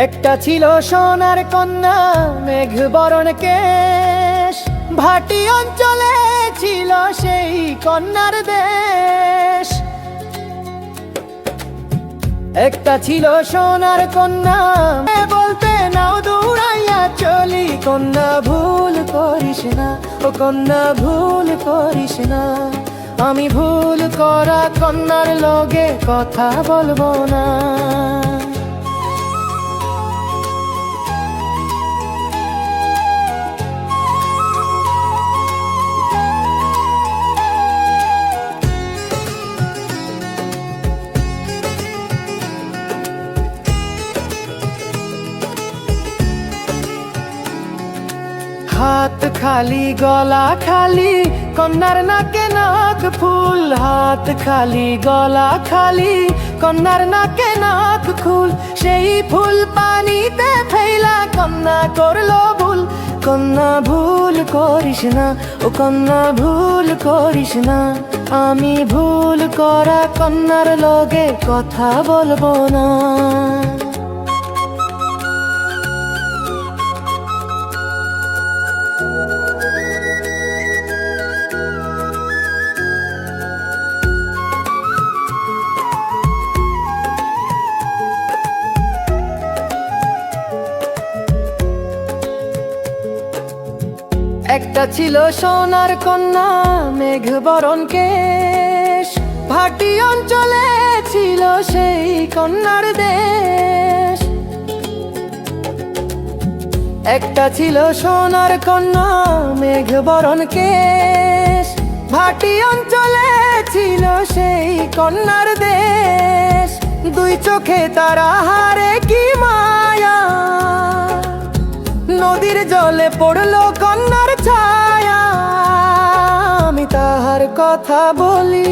একটা ছিল সোনার কন্যা, মেঘ বরণ কেশ, ভাটি অঞ্চলে ছিল সেই কন্যার দেশ। একটা ছিল সোনার কন্যা, বলতে নাও দৌড়াইয়া চলি, কন্যা ভুল করিস না, ও কন্যা ভুল করিস না। আমি ভুল করা কন্যার লগে কথা বলবো না। হাত খালি গলা খালি, কন্যার নাকে নাক ফুল। হাত খালি গলা খালি, কন্যার নাকে নাক ফুল। সেই ফুল পানিতে ফেলা কন্যা করলো ভুল। কন্যা ভুল করিস না, ও কন্যা ভুল করিস না। আমি ভুল করা কন্যার লগে কথা বলবো না। একটা ছিল সোনার কন্যা, মেঘ বরণ কেশ, ভাটি অঞ্চলে ছিল সেই কন্যার দেশ। একটা ছিল সোনার কন্যা, মেঘ বরণ কেশ, ভাটি অঞ্চলে ছিল সেই কন্যার দেশ। দুই চোখে তারা হারে কি মায়া, নদীর জলে পড়লো কন্যার ছায়া। আমি তাহার কথা বলি,